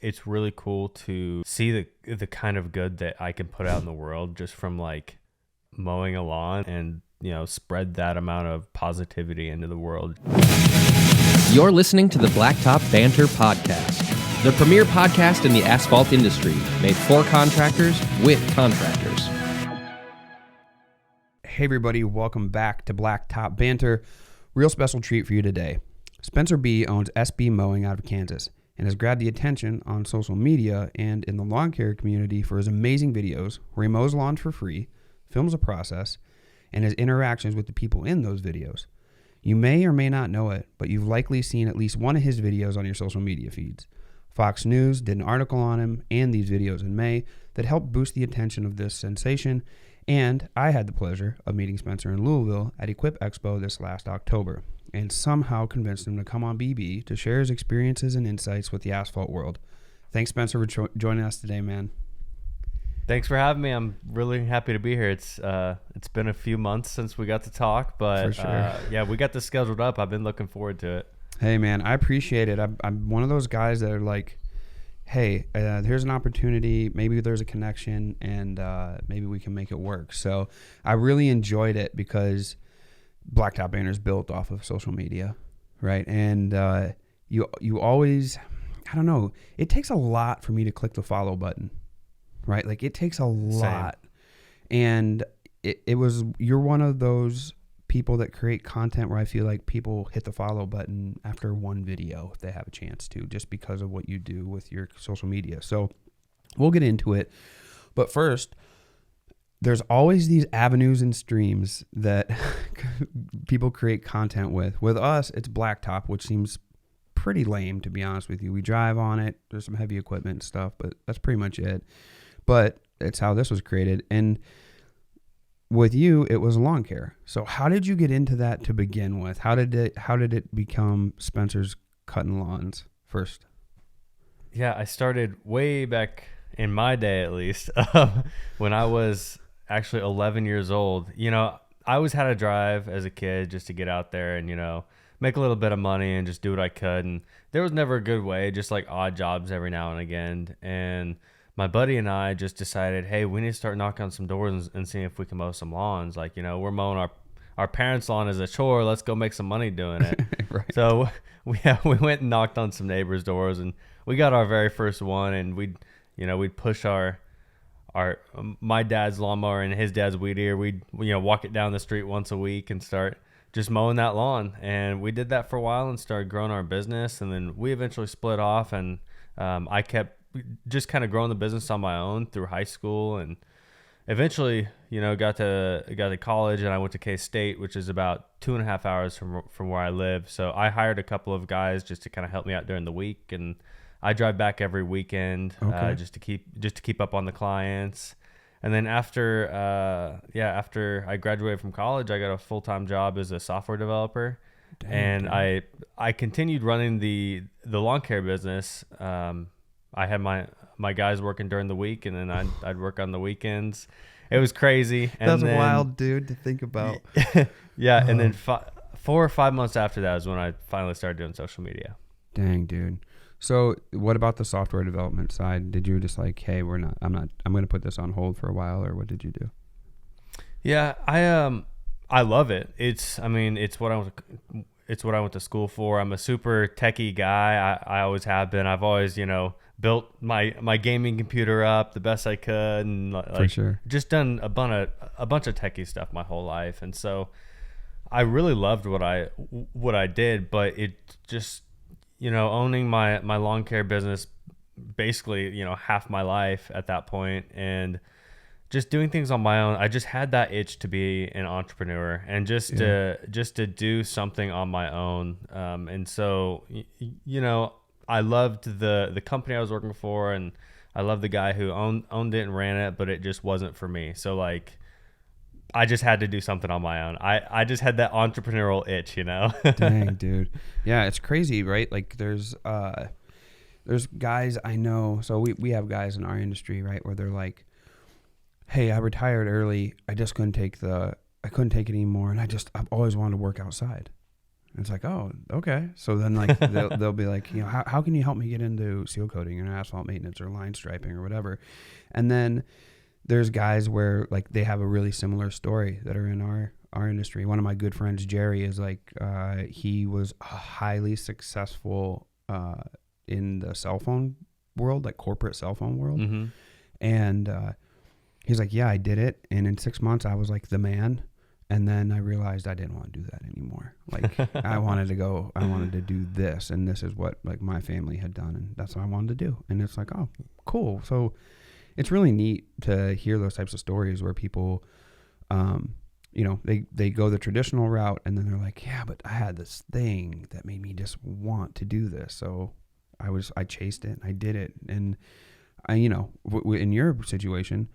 It's really cool to see the kind of good that I can put out in the world just from like mowing a lawn and, spread that amount of positivity into the world. You're listening to the Blacktop Banter podcast, the premier podcast in the asphalt industry, made for contractors with contractors. Hey everybody, welcome back to Blacktop Banter. Real special treat for you today. Spencer B owns SB Mowing out of Kansas and has grabbed the attention on social media and in the lawn care community for his amazing videos where he mows lawns for free, films the process, and his interactions with the people in those videos. You may or may not know it, but you've likely seen at least one of his videos on your social media feeds. Fox News did an article on him and these videos in May that helped boost the attention of this sensation, and I had the pleasure of meeting Spencer in Louisville at Equip Expo this last October, and somehow convinced him to come on BB to share his experiences and insights with the asphalt world. Thanks, Spencer, for joining us today, man. Thanks for having me. I'm really happy to be here. It's been a few months since we got to talk, but For sure. Yeah, we got this scheduled up. I've been looking forward to it. Hey, man, I appreciate it. I'm one of those guys that are like, hey, here's an opportunity. Maybe there's a connection, and maybe we can make it work. So I really enjoyed it because Blacktop Banter is built off of social media, right? And you always, I don't know, it takes a lot for me to click the follow button, right? Like it takes a lot. And you're one of those people that create content where I feel like people hit the follow button after one video if they have a chance to, just because of what you do with your social media. So we'll get into it. But first, there's always these avenues and streams that people create content with. With us, it's Blacktop, which seems pretty lame, to be honest with you. We drive on it. There's some heavy equipment and stuff, but that's pretty much it. But it's how this was created. And with you, it was lawn care. So how did you get into that to begin with? How did it become Spencer's Cutting Lawns first? Yeah, I started way back in my day, at least, when I was actually 11 years old. I always had a drive as a kid just to get out there and, make a little bit of money and just do what I could. And there was never a good way, just like odd jobs every now and again. And my buddy and I just decided, hey, we need to start knocking on some doors and seeing if we can mow some lawns. Like, we're mowing our parents' lawn as a chore. Let's go make some money doing it. Right. So we went and knocked on some neighbors' doors, and we got our very first one. And we'd push my dad's lawnmower and his dad's weed eater. We'd walk it down the street once a week and start just mowing that lawn. And we did that for a while and started growing our business. And then we eventually split off, and I kept just kind of growing the business on my own through high school, and eventually, got to college, and I went to K-State, which is about 2.5 hours from where I live. So I hired a couple of guys just to kind of help me out during the week, and I drive back every weekend, just to keep up on the clients. And then after I graduated from college, I got a full-time job as a software developer. Dang. I continued running the lawn care business. I had my guys working during the week, and then I'd work on the weekends. It was crazy. That's wild, dude, to think about. Yeah, and then 4 or 5 months after that is when I finally started doing social media. Dang, dude. So what about the software development side? Did you just like, hey, I'm going to put this on hold for a while, or what did you do? Yeah, I love it. It's what I went to school for. I'm a super techie guy. I always have been. I've always, built my gaming computer up the best I could, and For sure. just done a bunch of techie stuff my whole life. And so I really loved what I did, but it just, owning my lawn care business basically, half my life at that point, and just doing things on my own, I just had that itch to be an entrepreneur and just to do something on my own. And so, I loved the company I was working for, and I loved the guy who owned it and ran it, but it just wasn't for me. So like, I just had to do something on my own. I just had that entrepreneurial itch, Dang, dude. Yeah, it's crazy, right? Like there's guys I know. So we have guys in our industry, right, where they're like, hey, I retired early. I just couldn't take it anymore. And I've always wanted to work outside. And it's like, oh, okay. So then like they'll be like, you know, how can you help me get into seal coating and asphalt maintenance or line striping or whatever? And then there's guys where like they have a really similar story that are in our industry. One of my good friends, Jerry, is like, he was highly successful in the cell phone world, like corporate cell phone world. Mm-hmm. And he's like, yeah, I did it. And in 6 months I was like the man. And then I realized I didn't want to do that anymore. Like I wanted to do this. And this is what like my family had done. And that's what I wanted to do. And it's like, oh, cool. So it's really neat to hear those types of stories where people, you know, they go the traditional route and then they're like, yeah, but I had this thing that made me just want to do this. So I chased it. I did it. And I, you know, in your situation,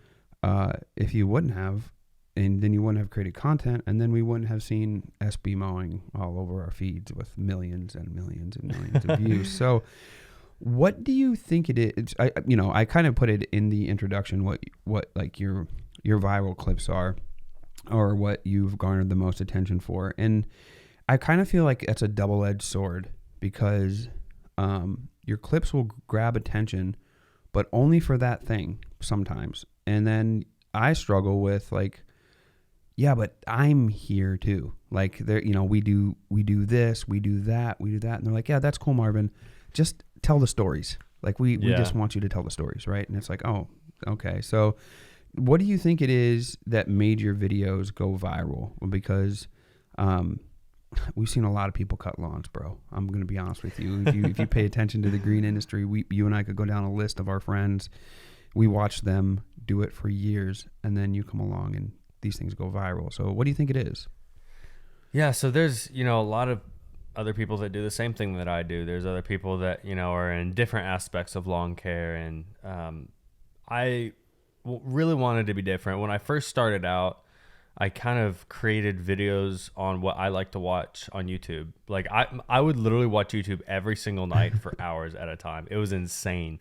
if you wouldn't have, and then you wouldn't have created content, and then we wouldn't have seen SB Mowing all over our feeds with millions and millions and millions of views. So what do you think it is? I kind of put it in the introduction, what like your viral clips are, or what you've garnered the most attention for. And I kind of feel like it's a double-edged sword because your clips will grab attention, but only for that thing sometimes. And then I struggle with like, yeah, but I'm here too. Like there, you know, we do this, we do that. And they're like, yeah, that's cool, Marvin. Just tell the stories. Like we just want you to tell the stories. Right. And it's like, oh, okay. So what do you think it is that made your videos go viral? Because, we've seen a lot of people cut lawns, bro. I'm going to be honest with you. If you pay attention to the green industry, you and I could go down a list of our friends. We watch them do it for years, and then you come along and these things go viral. So what do you think it is? Yeah, so there's, you know, a lot of other people that do the same thing that I do. There's other people that, you know, are in different aspects of lawn care, and I really wanted to be different. When I first started out, I kind of created videos on what I like to watch on YouTube. Like I would literally watch YouTube every single night for hours at a time. It was insane.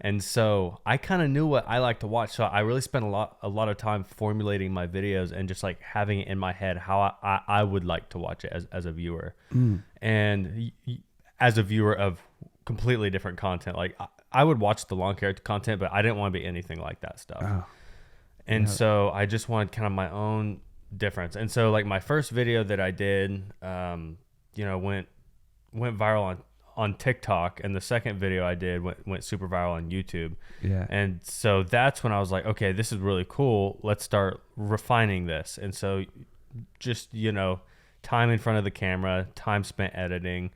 And so I kind of knew what I like to watch. So I really spent a lot of time formulating my videos and just like having it in my head how I would like to watch it as a viewer. And as a viewer of completely different content. Like I would watch the lawn care content, but I didn't want to be anything like that stuff. Oh. And so I just wanted kind of my own difference. And so like my first video that I did, you know, went viral on TikTok, and the second video I did went super viral on YouTube. Yeah. And so that's when I was like, okay, this is really cool. Let's start refining this. And so just, you know, time in front of the camera, time spent editing.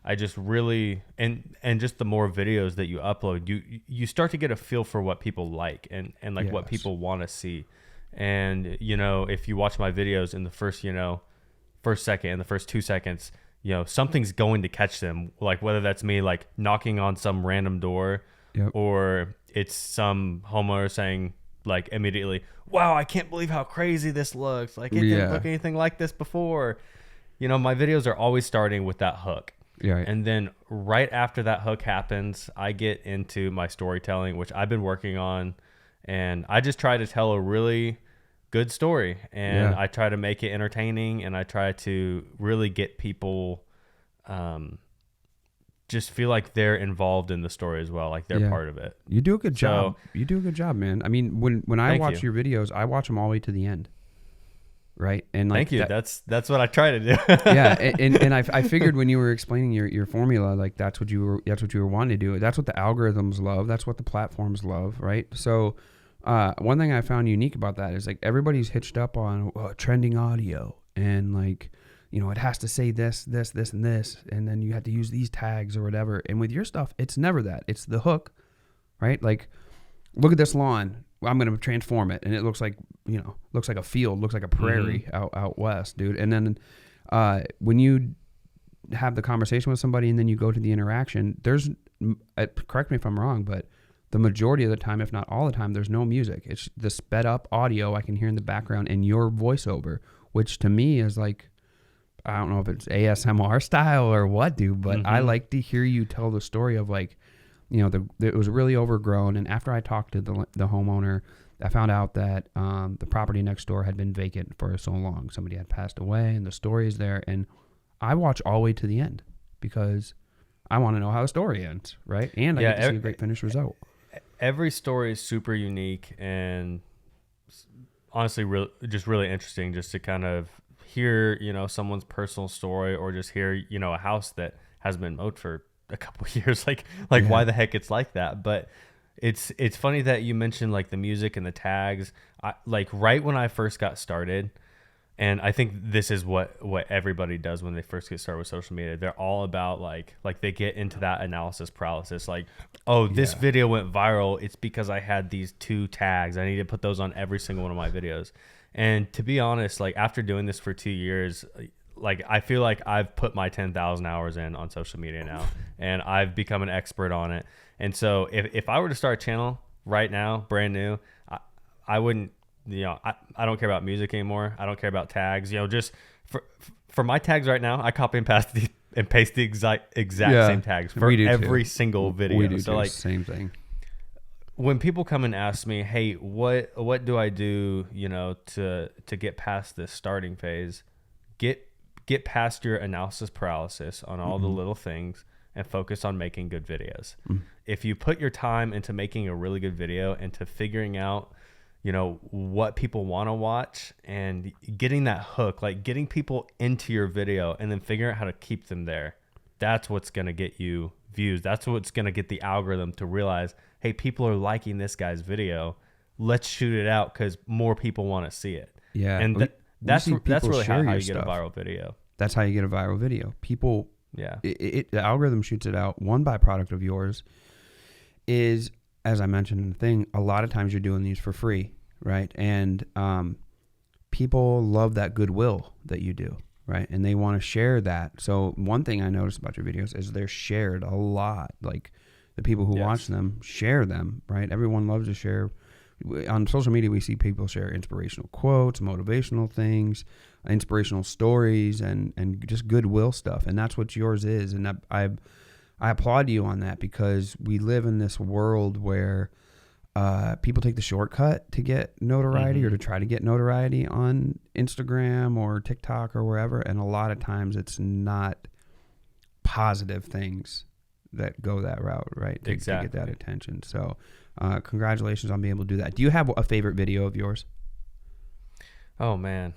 I just really, and just the more videos that you upload, you start to get a feel for what people like and like what people want to see. And, you know, if you watch my videos in the first second, in the first 2 seconds, you know, something's going to catch them. Like whether that's me like knocking on some random door, or it's some homeowner saying like immediately, wow, I can't believe how crazy this looks. Like it didn't look anything like this before. You know, my videos are always starting with that hook. Yeah. And then right after that hook happens, I get into my storytelling, which I've been working on, and I just try to tell a really good story, and I try to make it entertaining, and I try to really get people just feel like they're involved in the story as well, like they're part of it. You do a good job. You do a good job, man. I mean, when I watch your videos, I watch them all the way to the end. Right. And like, thank you. That's what I try to do. Yeah. And I figured when you were explaining your formula, like that's what you were wanting to do. That's what the algorithms love. That's what the platforms love. Right. So, one thing I found unique about that is like everybody's hitched up on trending audio, and like, you know, it has to say this, and this, and then you have to use these tags or whatever. And with your stuff, it's never that. It's the hook, right? Like, look at this lawn. I'm going to transform it, and it looks like, you know, looks like a field, looks like a prairie out west, dude. And then when you have the conversation with somebody and then you go to the interaction, there's, correct me if I'm wrong, but the majority of the time, if not all the time, there's no music. It's the sped up audio I can hear in the background and your voiceover, which to me is like, I don't know if it's ASMR style or what, dude, but I like to hear you tell the story of like, you know, it was really overgrown. And after I talked to the homeowner, I found out that the property next door had been vacant for so long. Somebody had passed away, and the story is there. And I watch all the way to the end because I want to know how the story ends, right? And I get to see a great finished result. Every story is super unique and honestly just really interesting just to kind of hear, someone's personal story or just hear, a house that has been mowed for a couple of years, like why the heck it's like that. But it's funny that you mentioned like the music and the tags. Like right when I first got started, and I think this is what everybody does when they first get started with social media. They're all about like they get into that analysis paralysis. Like, oh, this video went viral. It's because I had these 2 tags. I need to put those on every single one of my videos. And to be honest, like after doing this for 2 years, like I feel like I've put my 10,000 hours in on social media now, and I've become an expert on it. And so if I were to start a channel right now, brand new, I wouldn't. I don't care about music anymore. I don't care about tags. Just for my tags right now, I copy and paste the exact same tags for every single video. We do so too. like Same thing. When people come and ask me, hey, what do I do, to get past this starting phase? Get past your analysis paralysis on all the little things and focus on making good videos. If you put your time into making a really good video and to figuring out what people want to watch and getting that hook, like getting people into your video and then figuring out how to keep them there. That's what's going to get you views. That's what's going to get the algorithm to realize, hey, people are liking this guy's video. Let's shoot it out because more people want to see it. Yeah. And that's really how you stuff. get a viral video. That's how you get a viral video. People, yeah, the algorithm shoots it out. One byproduct of yours is, as I mentioned in the thing, a lot of times you're doing these for free, right? And people love that goodwill that you do, right? And they want to share that. So one thing I noticed about your videos is they're shared a lot. Like the people who watch them share them, right? Everyone loves to share. On social media, we see people share inspirational quotes, motivational things, inspirational stories, and just goodwill stuff. And that's what yours is. And I applaud you on that because we live in this world where people take the shortcut to get notoriety or to try to get notoriety on Instagram or TikTok or wherever. And a lot of times it's not positive things that go that route, right? To get that attention. So congratulations on being able to do that. Do you have a favorite video of yours? Oh man.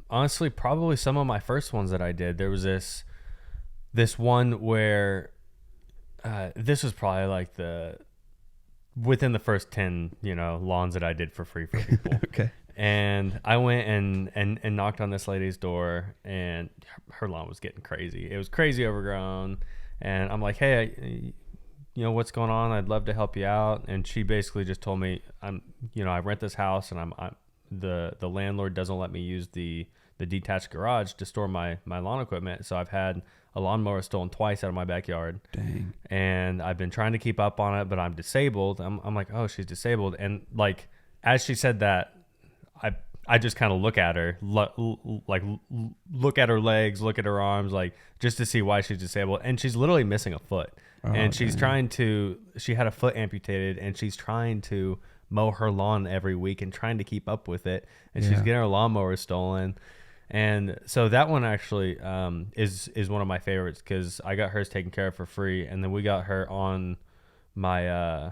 Honestly, probably some of my first ones that I did. There was this one where this was probably like within the first 10, lawns that I did for free for people. Okay. And I went and knocked on this lady's door, and her lawn was getting crazy. It was crazy overgrown. And I'm like, hey, what's going on? I'd love to help you out. And she basically just told me, I rent this house, and the landlord doesn't let me use the detached garage to store my lawn equipment. So I've had a lawnmower stolen twice out of my backyard. Dang. And I've been trying to keep up on it, but I'm disabled. I'm like, oh, she's disabled. And like, as she said that, I just kind of look at her, look at her legs, look at her arms, like just to see why she's disabled. And she's literally missing a foot. And she's she had a foot amputated, and she's trying to mow her lawn every week and trying to keep up with it. And she's getting her lawnmower stolen. And so that one actually is one of my favorites because I got hers taken care of for free. And then we got her on my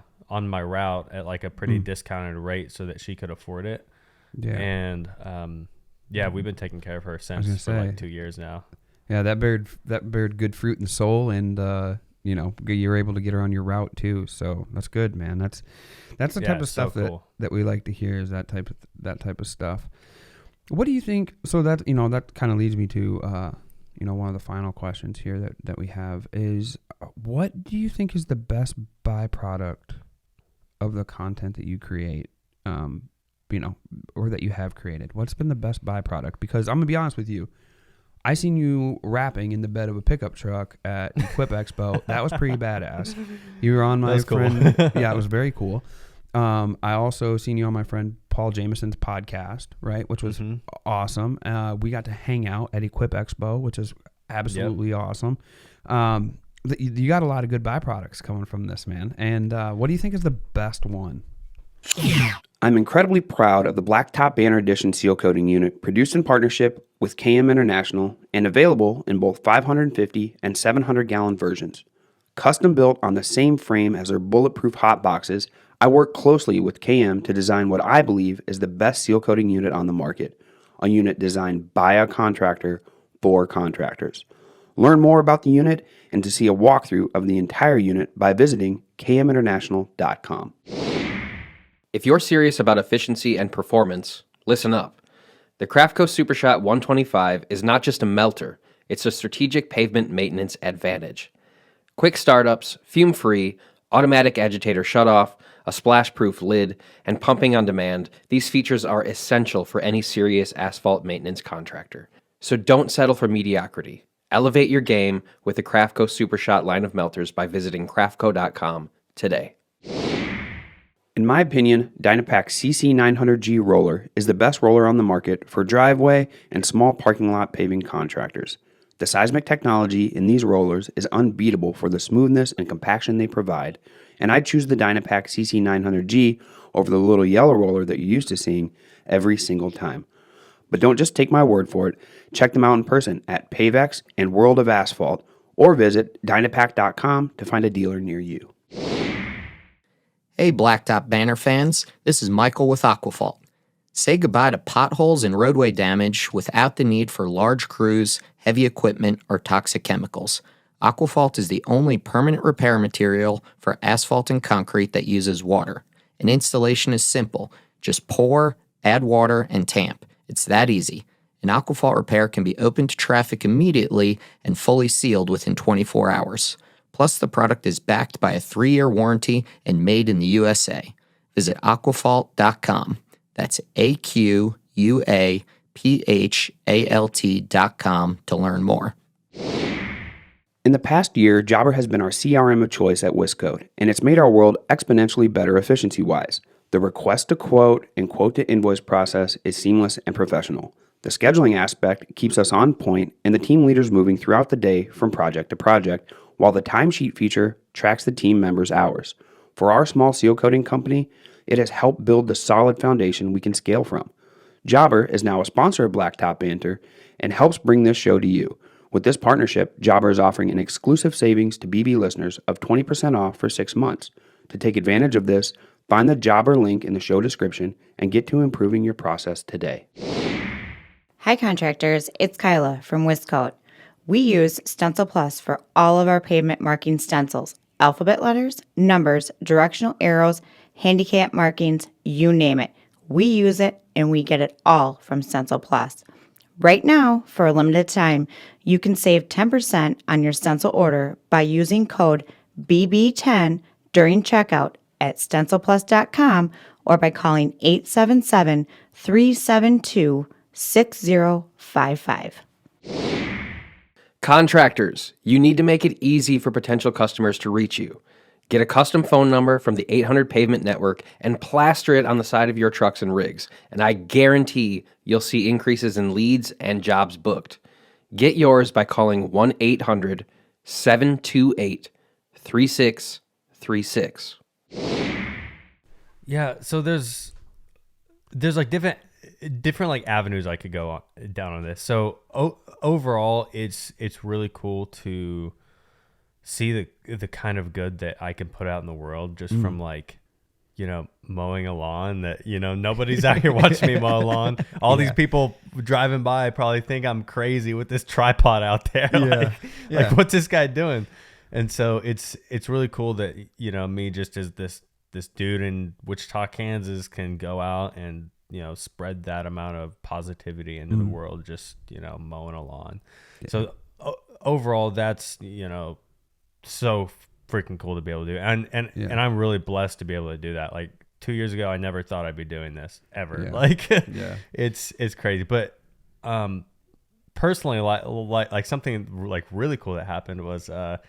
route at like a pretty discounted rate so that she could afford it. Yeah. And we've been taking care of her since for like 2 years now. Yeah, that bared good fruit and soul, and you're able to get her on your route too. So that's good, man. That's the type of stuff that we like to hear, is that type of stuff. What do you think? So that that kind of leads me to one of the final questions here that we have is, what do you think is the best byproduct of the content that you create? Or that you have created? What's been the best byproduct? Because I'm gonna be honest with you, I seen you rapping in the bed of a pickup truck at Equip Expo. That was pretty badass. You were on my friend. Cool. Yeah, it was very cool. I also seen you on my friend Paul Jameson's podcast, right, which was awesome. We got to hang out at Equip Expo, which is absolutely awesome. You got a lot of good byproducts coming from this, man. And what do you think is the best one? I'm incredibly proud of the Blacktop Banter Edition seal coating unit produced in partnership with KM International and available in both 550 and 700 gallon versions. Custom built on the same frame as their bulletproof hot boxes, I work closely with KM to design what I believe is the best seal coating unit on the market, a unit designed by a contractor for contractors. Learn more about the unit and to see a walkthrough of the entire unit by visiting kminternational.com. If you're serious about efficiency and performance, listen up. The Craftco SuperShot 125 is not just a melter, it's a strategic pavement maintenance advantage. Quick startups, fume-free, automatic agitator shutoff, a splash-proof lid, and pumping on demand, these features are essential for any serious asphalt maintenance contractor. So don't settle for mediocrity. Elevate your game with the Craftco SuperShot line of melters by visiting craftco.com today. In my opinion, Dynapack CC900G roller is the best roller on the market for driveway and small parking lot paving contractors. The seismic technology in these rollers is unbeatable for the smoothness and compaction they provide, and I choose the Dynapack CC900G over the little yellow roller that you're used to seeing every single time. But don't just take my word for it. Check them out in person at Pavex and World of Asphalt, or visit Dynapack.com to find a dealer near you. Hey Blacktop Banter fans, this is Michael with Aquafault. Say goodbye to potholes and roadway damage without the need for large crews, heavy equipment, or toxic chemicals. Aquafault is the only permanent repair material for asphalt and concrete that uses water. And installation is simple. Just pour, add water, and tamp. It's that easy. An Aquafault repair can be open to traffic immediately and fully sealed within 24 hours. Plus, the product is backed by a 3-year warranty and made in the USA. Visit aquafault.com. That's AQUAPHALT.com to learn more. In the past year, Jobber has been our CRM of choice at Wiscode, and it's made our world exponentially better efficiency-wise. The request to quote and quote to invoice process is seamless and professional. The scheduling aspect keeps us on point and the team leaders moving throughout the day from project to project, while the timesheet feature tracks the team members' hours. For our small seal coating company, it has helped build the solid foundation we can scale from. Jobber is now a sponsor of Blacktop Banter and helps bring this show to you. With this partnership, Jobber is offering an exclusive savings to BB listeners of 20% off for 6 months. To take advantage of this, find the Jobber link in the show description and get to improving your process today. Hi contractors, it's Kyla from Wiscoat. We use Stencil Plus for all of our pavement marking stencils. Alphabet letters, numbers, directional arrows, handicap markings, you name it. We use it and we get it all from Stencil Plus. Right now, for a limited time, you can save 10% on your stencil order by using code BB10 during checkout at stencilplus.com or by calling 877-372-6055. Contractors, you need to make it easy for potential customers to reach you. Get a custom phone number from the 800 Pavement Network and plaster it on the side of your trucks and rigs, and I guarantee you'll see increases in leads and jobs booked. Get yours by calling 1-800-728-3636. Yeah, so there's like different like avenues I could go down on this. So overall, it's really cool to see the kind of good that I can put out in the world just from like, mowing a lawn that, nobody's out here watching me mow a lawn. All these people driving by probably think I'm crazy with this tripod out there. Like what's this guy doing? And so it's really cool that, me just as this dude in Wichita, Kansas can go out and, spread that amount of positivity into the world, just, mowing a lawn. Yeah. So overall, that's, so freaking cool to be able to do. And I'm really blessed to be able to do that. Like 2 years ago, I never thought I'd be doing this ever. Yeah. Like, it's crazy. But personally, like something like really cool that happened was a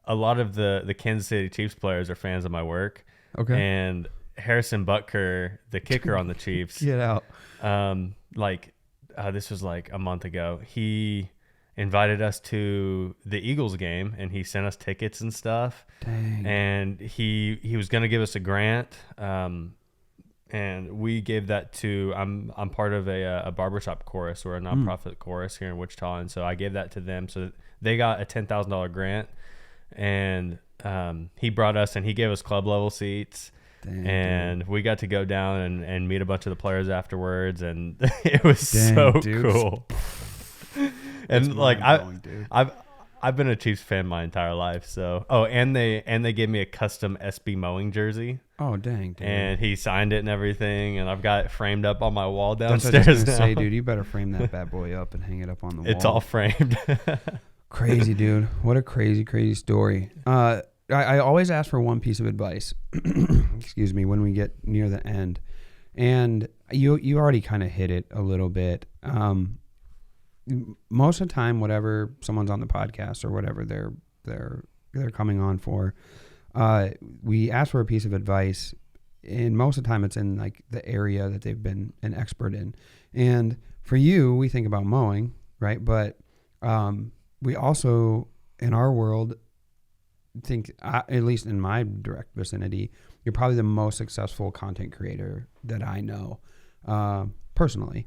lot of the Kansas City Chiefs players are fans of my work. Okay. And Harrison Butker, the kicker on the Chiefs, get out. This was like a month ago. He invited us to the Eagles game and he sent us tickets and stuff. Dang. And he was going to give us a grant. and we gave that to I'm part of a barbershop chorus. We're a nonprofit chorus here in Wichita, and so I gave that to them. So they got a $10,000 grant, and he brought us and he gave us club level seats. Dang, and dude. We got to go down and meet a bunch of the players afterwards, and it was so cool. And like I've been a Chiefs fan my entire life. So and they gave me a custom SB Mowing jersey. Oh dang, dude. And he signed it and everything, and I've got it framed up on my wall downstairs. That's what I was gonna say, dude. You better frame that bad boy up and hang it up on the wall. It's all framed. Crazy, dude. What a crazy story. I always ask for one piece of advice. Excuse me, when we get near the end, and you already kind of hit it a little bit. Most of the time, whatever someone's on the podcast or whatever they're coming on for, we ask for a piece of advice, and most of the time it's in like the area that they've been an expert in. And for you, we think about mowing, right? But we also, in our world, think, at least in my direct vicinity, you're probably the most successful content creator that I know personally.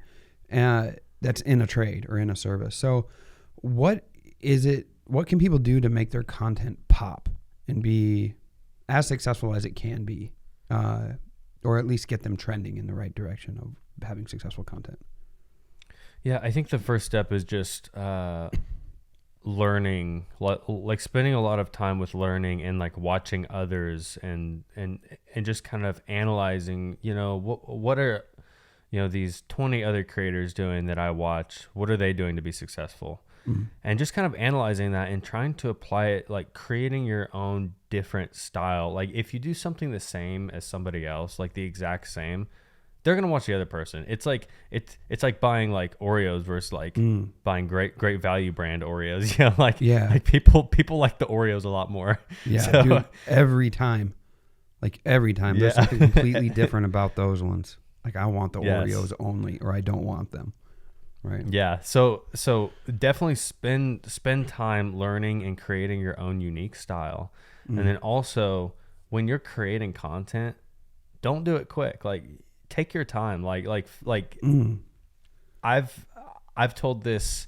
That's in a trade or in a service. So what can people do to make their content pop and be as successful as it can be, or at least get them trending in the right direction of having successful content? Yeah, I think the first step is just learning, like spending a lot of time with learning and like watching others and just kind of analyzing, what are these 20 other creators doing that I watch? What are they doing to be successful? Mm-hmm. And just kind of analyzing that and trying to apply it, like creating your own different style. Like if you do something the same as somebody else, like the exact same, they're going to watch the other person. It's like like buying like Oreos versus like buying great value brand Oreos. Like people like the Oreos a lot more. Yeah, so, dude, every time. There's something completely different about those ones. Like I want the Oreos only, or I don't want them. Right. Yeah. So definitely spend time learning and creating your own unique style. And then also when you're creating content, don't do it quick. Like take your time. I've told this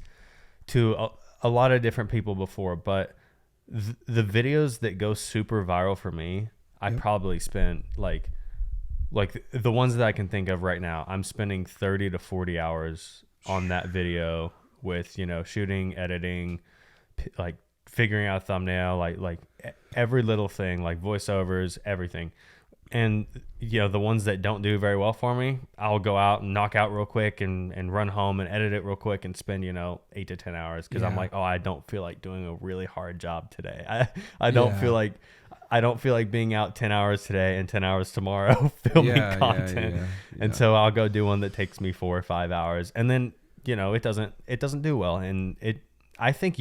to a lot of different people before, but the videos that go super viral for me, I probably spent like the ones that I can think of right now, I'm spending 30 to 40 hours on that video with, shooting, editing, like figuring out a thumbnail, like every little thing, like voiceovers, everything. And, the ones that don't do very well for me, I'll go out and knock out real quick and run home and edit it real quick and spend, 8 to 10 hours. Cause I'm like, I don't feel like doing a really hard job today. I don't feel like being out 10 hours today and 10 hours tomorrow filming content. And so I'll go do one that takes me 4 or 5 hours. And then, it doesn't do well. And I think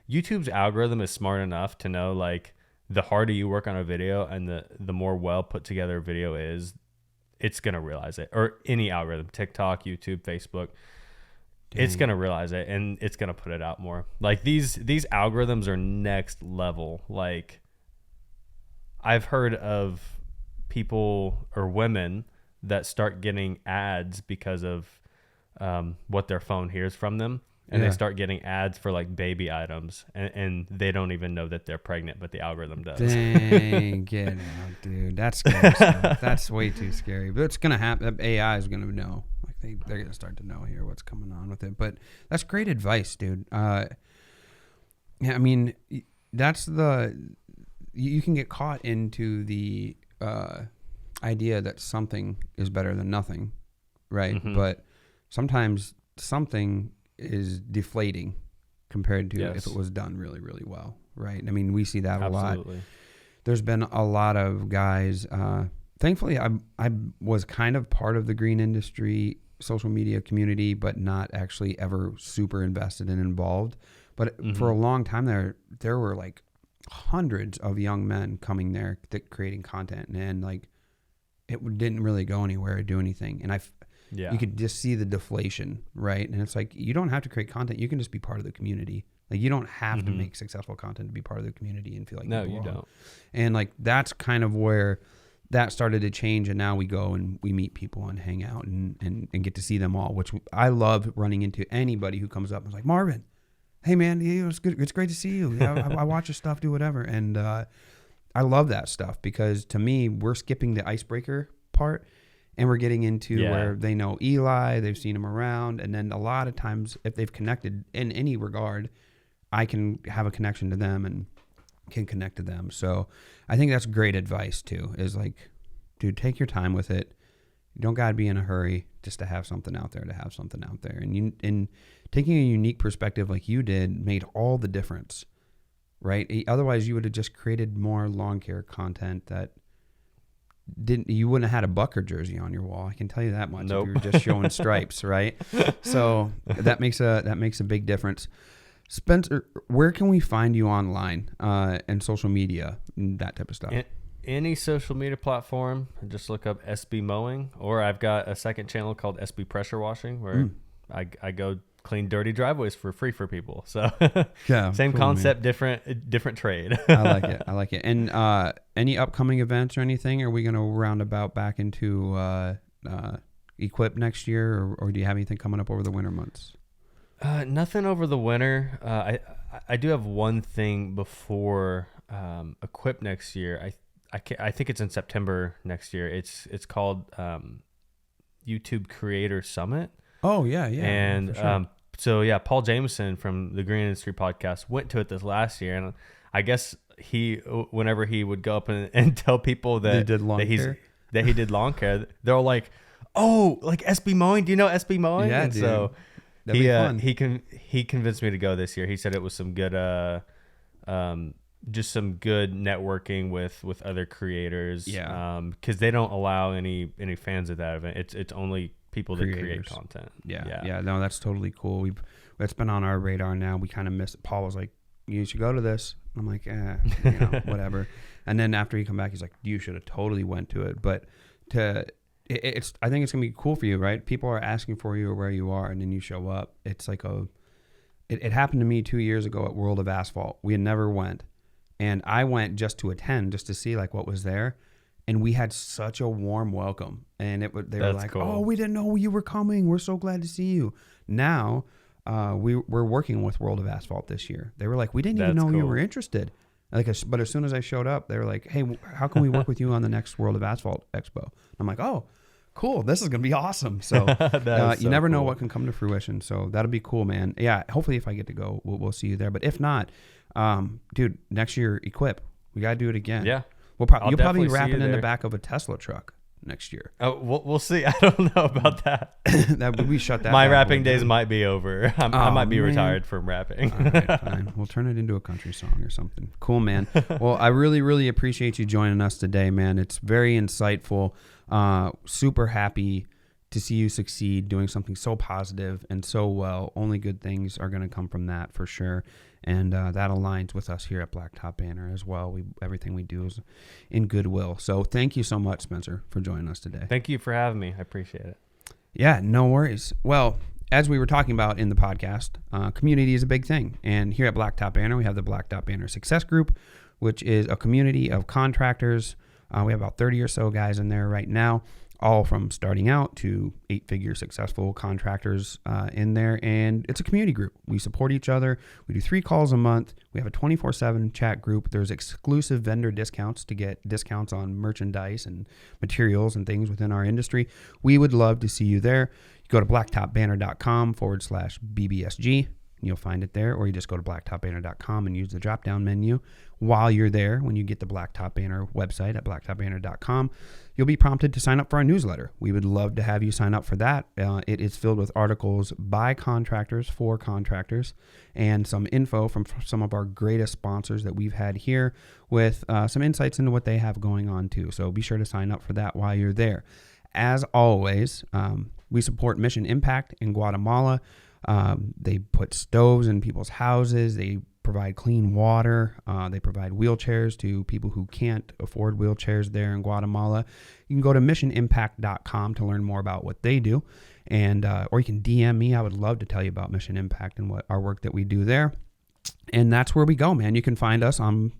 YouTube's algorithm is smart enough to know, like, the harder you work on a video and the more well put together a video is, it's going to realize it. Or any algorithm, TikTok, YouTube, Facebook, it's going to realize it and it's going to put it out more. Like these algorithms are next level. Like I've heard of people or women that start getting ads because of what their phone hears from them. And they start getting ads for like baby items, and they don't even know that they're pregnant, but the algorithm does. Dang, get out, dude. That's scary stuff. That's way too scary. But it's gonna happen. AI is gonna know. Like they're gonna start to know here what's coming on with it. But that's great advice, dude. I mean, that's you can get caught into the idea that something is better than nothing, right? Mm-hmm. But sometimes something is deflating compared to if it was done really, really well, right? I mean, we see that a lot. There's been a lot of guys. Thankfully, I was kind of part of the green industry social media community, but not actually ever super invested and involved. But for a long time there were like hundreds of young men coming there creating content, and like it didn't really go anywhere or do anything. And you could just see the deflation, right? And it's like, you don't have to create content. You can just be part of the community. Like you don't have to make successful content to be part of the community and feel like no, you don't. And like, that's kind of where that started to change, and now we go and we meet people and hang out and get to see them all, which I love running into anybody who comes up and is like, Marvin, hey man, it's good. It's great to see you. I watch your stuff, do whatever. And I love that stuff because to me, we're skipping the icebreaker part and we're getting into where they know Eli, they've seen him around. And then a lot of times if they've connected in any regard, I can have a connection to them and can connect to them. So I think that's great advice too, is like, dude, take your time with it. You don't got to be in a hurry just to have something out there, And taking a unique perspective like you did made all the difference, right? Otherwise you would have just created more lawn care content that you wouldn't have had a Bucker jersey on your wall. I can tell you that much. Nope. If you were just showing stripes, right? So that makes a big difference. Spencer, where can we find you online and social media and that type of stuff? Any social media platform, just look up SB Mowing, or I've got a second channel called SB Pressure Washing where I go clean dirty driveways for free for people. So yeah, same cool, concept, different trade. I like it. And any upcoming events or anything? Are we going to roundabout back into Equip next year, or do you have anything coming up over the winter months? Nothing over the winter. I do have one thing before Equip next year. I think it's in September next year. It's called YouTube Creator Summit. Oh yeah. And sure. So yeah, Paul Jameson from the Green Industry Podcast went to it this last year, and I guess whenever he would go up and tell people that he did lawn care, they're all like, "Oh, like SB Mowing? Do you know SB Mowing?" Yeah, and dude. so That'd be fun. he convinced me to go this year. He said it was some good just some good networking with other creators. Yeah. Because they don't allow any fans of that event. It's only people that create content. Yeah. No, that's totally cool. It's been on our radar now. We kind of missed it. Paul was like, "You should go to this." I'm like, whatever. And then after he come back, he's like, "You should have totally went to it." But I think it's gonna be cool for you, right? People are asking for you or where you are, and then you show up. It's like it happened to me 2 years ago at World of Asphalt. We had never went, and I went just to attend, just to see like what was there, and we had such a warm welcome. And they were like, cool. "Oh, we didn't know you were coming. We're so glad to see you." Now, we're working with World of Asphalt this year. They were like, "We didn't even know you were interested." But as soon as I showed up, they were like, "Hey, how can we work with you on the next World of Asphalt Expo?" I'm like, "Oh, cool. This is going to be awesome." So you never know what can come to fruition. So that'll be cool, man. Yeah. Hopefully if I get to go, we'll see you there. But if not, dude, next year, Equip, we got to do it again. Yeah. You'll probably be wrapping in the back of a Tesla truck next year. Oh, we'll see. I don't know about that. We shut that. My rapping days might be over. I might be retired from rapping. All right, fine. We'll turn it into a country song or something. Cool, man. Well, I really, really appreciate you joining us today, man. It's very insightful. Super happy to see you succeed doing something so positive and so well. Only good things are going to come from that for sure. And that aligns with us here at Blacktop Banter as well. Everything we do is in goodwill. So thank you so much, Spencer, for joining us today. Thank you for having me. I appreciate it. Yeah, no worries. Well, as we were talking about in the podcast, community is a big thing. And here at Blacktop Banter, we have the Blacktop Banter Success Group, which is a community of contractors. We have about 30 or so guys in there right now, all from starting out to 8-figure successful contractors in there. And it's a community group. We support each other. We do 3 calls a month. We have a 24/7 chat group. There's exclusive vendor discounts to get discounts on merchandise and materials and things within our industry. We would love to see you there. You go to blacktopbanner.com/BBSG. You'll find it there, or you just go to blacktopbanner.com and use the drop-down menu. While you're there, when you get the Blacktop Banner website at blacktopbanner.com, you'll be prompted to sign up for our newsletter. We would love to have you sign up for that. It is filled with articles by contractors for contractors and some info from some of our greatest sponsors that we've had here with some insights into what they have going on too. So be sure to sign up for that while you're there. As always, we support Mission Impact in Guatemala. They put stoves in people's houses. They provide clean water. They provide wheelchairs to people who can't afford wheelchairs there in Guatemala. You can go to missionimpact.com to learn more about what they do. And, or you can DM me. I would love to tell you about Mission Impact and what our work that we do there. And that's where we go, man. You can find us on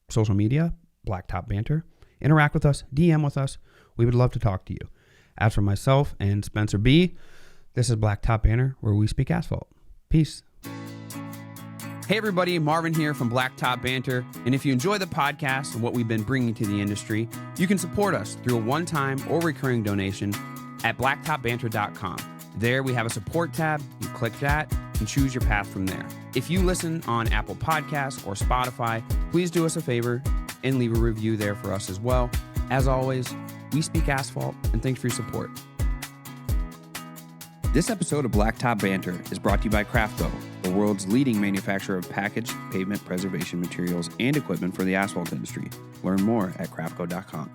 social media, Blacktop Banter. interact with us, DM with us. We would love to talk to you. As for myself and Spencer B., this is Blacktop Banter, where we speak asphalt. Peace. Hey everybody, Marvin here from Blacktop Banter, and if you enjoy the podcast and what we've been bringing to the industry, you can support us through a one-time or recurring donation at blacktopbanter.com. There we have a support tab. You click that and choose your path from there. If you listen on Apple Podcasts or Spotify, please do us a favor and leave a review there for us as well. As always, we speak asphalt, and thanks for your support. This episode of Blacktop Banter is brought to you by Craftco, the world's leading manufacturer of packaged pavement preservation materials and equipment for the asphalt industry. Learn more at craftco.com.